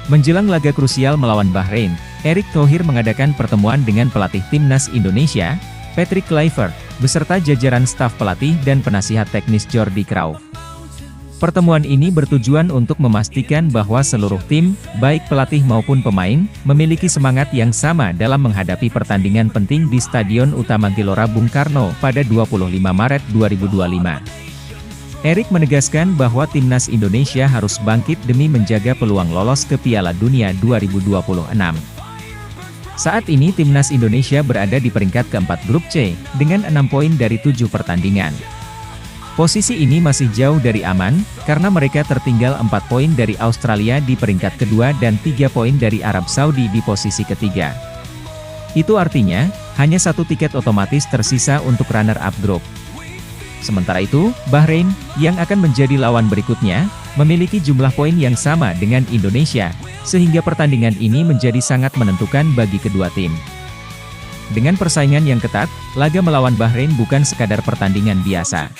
Menjelang laga krusial melawan Bahrain, Erick Thohir mengadakan pertemuan dengan pelatih timnas Indonesia, Patrick Kluivert, beserta jajaran staf pelatih dan penasihat teknis Jordi Croup. Pertemuan ini bertujuan untuk memastikan bahwa seluruh tim, baik pelatih maupun pemain, memiliki semangat yang sama dalam menghadapi pertandingan penting di Stadion Utama Gelora Bung Karno pada 25 Maret 2025. Erick menegaskan bahwa timnas Indonesia harus bangkit demi menjaga peluang lolos ke Piala Dunia 2026. Saat ini timnas Indonesia berada di peringkat keempat grup C, dengan 6 poin dari 7 pertandingan. Posisi ini masih jauh dari aman, karena mereka tertinggal 4 poin dari Australia di peringkat kedua dan 3 poin dari Arab Saudi di posisi ketiga. Itu artinya, hanya 1 tiket otomatis tersisa untuk runner-up grup. Sementara itu, Bahrain, yang akan menjadi lawan berikutnya, memiliki jumlah poin yang sama dengan Indonesia, sehingga pertandingan ini menjadi sangat menentukan bagi kedua tim. Dengan persaingan yang ketat, laga melawan Bahrain bukan sekadar pertandingan biasa.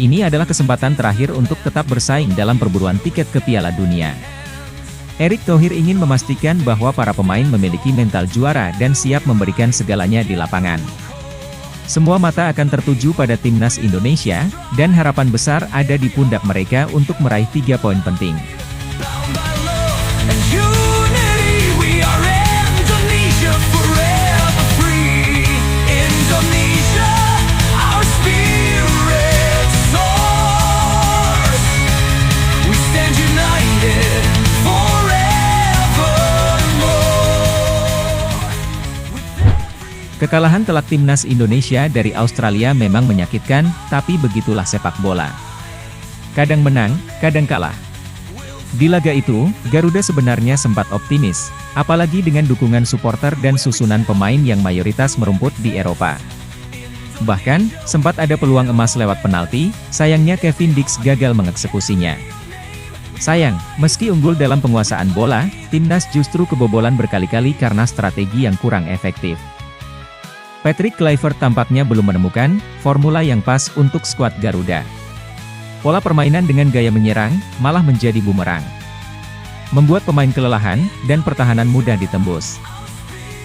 Ini adalah kesempatan terakhir untuk tetap bersaing dalam perburuan tiket ke Piala Dunia. Erick Thohir ingin memastikan bahwa para pemain memiliki mental juara dan siap memberikan segalanya di lapangan. Semua mata akan tertuju pada timnas Indonesia, dan harapan besar ada di pundak mereka untuk meraih 3 poin penting. Kekalahan telak timnas Indonesia dari Australia memang menyakitkan, tapi begitulah sepak bola. Kadang menang, kadang kalah. Di laga itu, Garuda sebenarnya sempat optimis, apalagi dengan dukungan supporter dan susunan pemain yang mayoritas merumput di Eropa. Bahkan, sempat ada peluang emas lewat penalti, sayangnya Kevin Dix gagal mengeksekusinya. Sayang, meski unggul dalam penguasaan bola, timnas justru kebobolan berkali-kali karena strategi yang kurang efektif. Patrick Kluivert tampaknya belum menemukan formula yang pas untuk skuad Garuda. Pola permainan dengan gaya menyerang malah menjadi bumerang, membuat pemain kelelahan dan pertahanan mudah ditembus.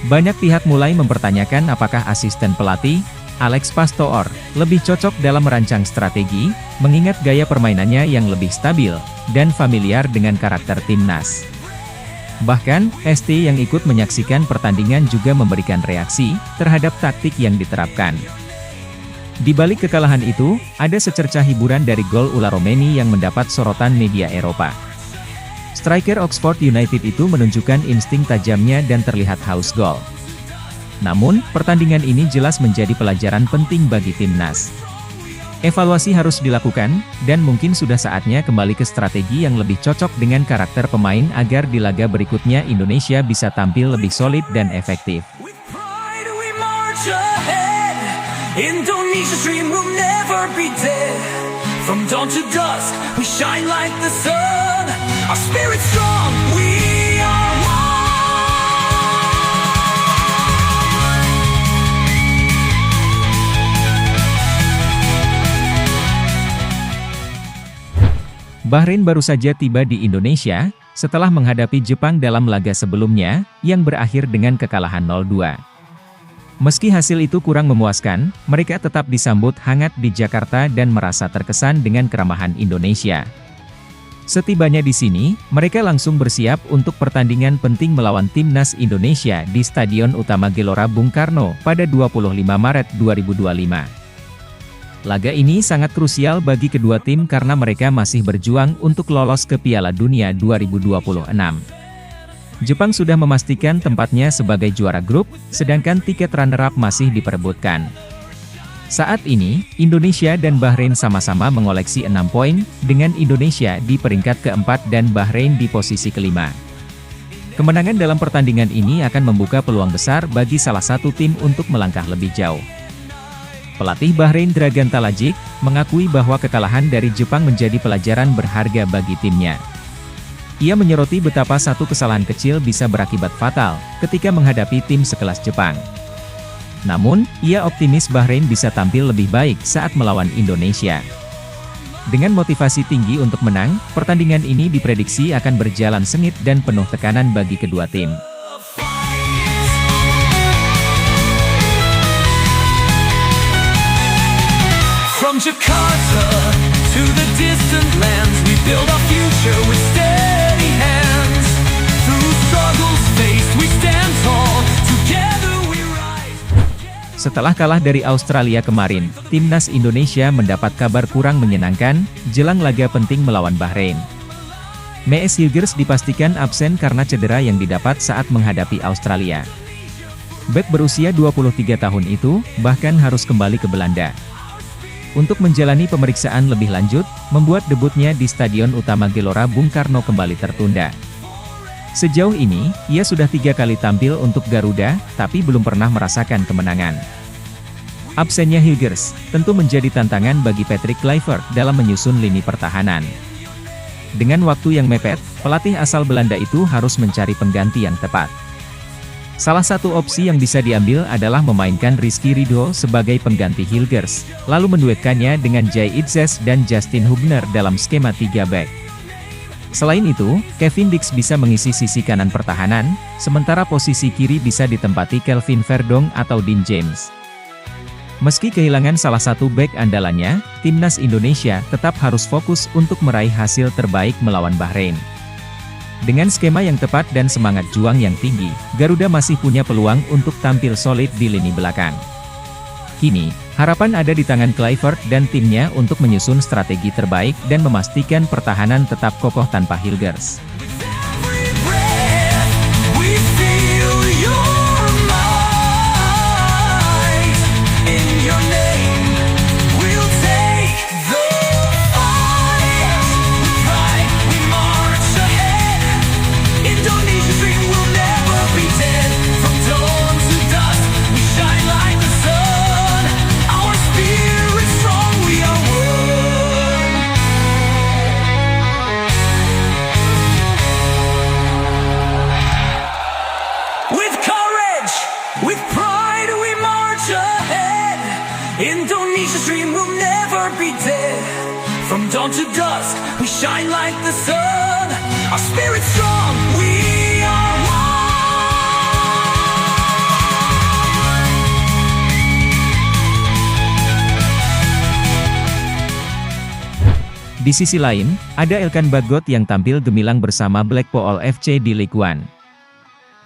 Banyak pihak mulai mempertanyakan apakah asisten pelatih, Alex Pastoor, lebih cocok dalam merancang strategi, mengingat gaya permainannya yang lebih stabil dan familiar dengan karakter timnas. Bahkan, ST yang ikut menyaksikan pertandingan juga memberikan reaksi terhadap taktik yang diterapkan. Di balik kekalahan itu, ada secercah hiburan dari gol ular Romeni yang mendapat sorotan media Eropa. Striker Oxford United itu menunjukkan insting tajamnya dan terlihat haus gol. Namun, pertandingan ini jelas menjadi pelajaran penting bagi timnas. Evaluasi harus dilakukan, dan mungkin sudah saatnya kembali ke strategi yang lebih cocok dengan karakter pemain agar di laga berikutnya Indonesia bisa tampil lebih solid dan efektif. Bahrain baru saja tiba di Indonesia, setelah menghadapi Jepang dalam laga sebelumnya, yang berakhir dengan kekalahan 0-2. Meski hasil itu kurang memuaskan, mereka tetap disambut hangat di Jakarta dan merasa terkesan dengan keramahan Indonesia. Setibanya di sini, mereka langsung bersiap untuk pertandingan penting melawan timnas Indonesia di Stadion Utama Gelora Bung Karno pada 25 Maret 2025. Laga ini sangat krusial bagi kedua tim karena mereka masih berjuang untuk lolos ke Piala Dunia 2026. Jepang sudah memastikan tempatnya sebagai juara grup, sedangkan tiket runner-up masih diperebutkan. Saat ini, Indonesia dan Bahrain sama-sama mengoleksi 6 poin, dengan Indonesia di peringkat keempat dan Bahrain di posisi kelima. Kemenangan dalam pertandingan ini akan membuka peluang besar bagi salah satu tim untuk melangkah lebih jauh. Pelatih Bahrain Dragan Talajik mengakui bahwa kekalahan dari Jepang menjadi pelajaran berharga bagi timnya. Ia menyoroti betapa satu kesalahan kecil bisa berakibat fatal ketika menghadapi tim sekelas Jepang. Namun, ia optimis Bahrain bisa tampil lebih baik saat melawan Indonesia. Dengan motivasi tinggi untuk menang, pertandingan ini diprediksi akan berjalan sengit dan penuh tekanan bagi kedua tim. From Jakarta to the distant lands, we build our future with steady hands. Through struggles faced, we stand tall. Together we rise. Setelah kalah dari Australia kemarin, timnas Indonesia mendapat kabar kurang menyenangkan jelang laga penting melawan Bahrain. Mees Hilgers dipastikan absen karena cedera yang didapat saat menghadapi Australia. Bek berusia 23 tahun itu bahkan harus kembali ke Belanda untuk menjalani pemeriksaan lebih lanjut, membuat debutnya di Stadion Utama Gelora Bung Karno kembali tertunda. Sejauh ini, ia sudah 3 kali tampil untuk Garuda, tapi belum pernah merasakan kemenangan. Absennya Hilgers tentu menjadi tantangan bagi Patrick Kluivert dalam menyusun lini pertahanan. Dengan waktu yang mepet, pelatih asal Belanda itu harus mencari pengganti yang tepat. Salah satu opsi yang bisa diambil adalah memainkan Rizky Ridho sebagai pengganti Hilgers, lalu menduetkannya dengan Jay Itzes dan Justin Hubner dalam skema 3 back. Selain itu, Kevin Dix bisa mengisi sisi kanan pertahanan, sementara posisi kiri bisa ditempati Kelvin Verdong atau Dean James. Meski kehilangan salah satu back andalannya, timnas Indonesia tetap harus fokus untuk meraih hasil terbaik melawan Bahrain. Dengan skema yang tepat dan semangat juang yang tinggi, Garuda masih punya peluang untuk tampil solid di lini belakang. Kini, harapan ada di tangan Kluivert dan timnya untuk menyusun strategi terbaik dan memastikan pertahanan tetap kokoh tanpa Hilgers. Indonesia's dream will never be dead. From dawn to dusk, we shine like the sun. Our spirit's strong, we are one. Di sisi lain, ada Elkan Bagot yang tampil gemilang bersama Blackpool FC di Ligue 1.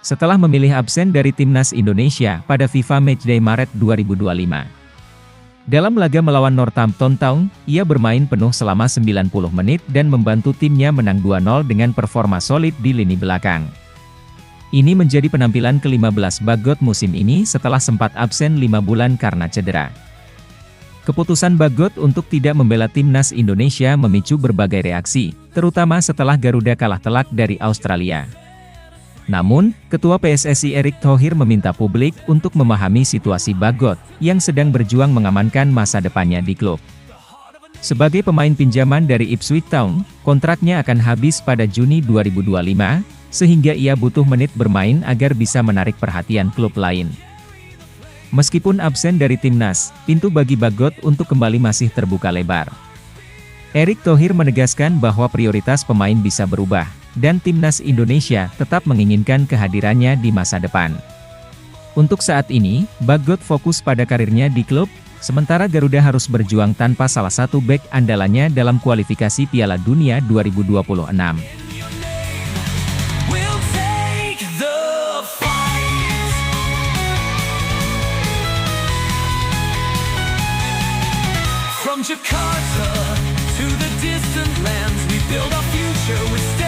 Setelah memilih absen dari timnas Indonesia pada FIFA Matchday Maret 2025. Dalam laga melawan Northampton Town, ia bermain penuh selama 90 menit dan membantu timnya menang 2-0 dengan performa solid di lini belakang. Ini menjadi penampilan ke-15 Bagot musim ini setelah sempat absen 5 bulan karena cedera. Keputusan Bagot untuk tidak membela timnas Indonesia memicu berbagai reaksi, terutama setelah Garuda kalah telak dari Australia. Namun, Ketua PSSI Erick Thohir meminta publik untuk memahami situasi Bagot, yang sedang berjuang mengamankan masa depannya di klub. Sebagai pemain pinjaman dari Ipswich Town, kontraknya akan habis pada Juni 2025, sehingga ia butuh menit bermain agar bisa menarik perhatian klub lain. Meskipun absen dari timnas, pintu bagi Bagot untuk kembali masih terbuka lebar. Erick Thohir menegaskan bahwa prioritas pemain bisa berubah, dan timnas Indonesia tetap menginginkan kehadirannya di masa depan. Untuk saat ini, Bagot fokus pada karirnya di klub, sementara Garuda harus berjuang tanpa salah satu bek andalannya dalam kualifikasi Piala Dunia 2026. From Jakarta to the distant lands, we build our future with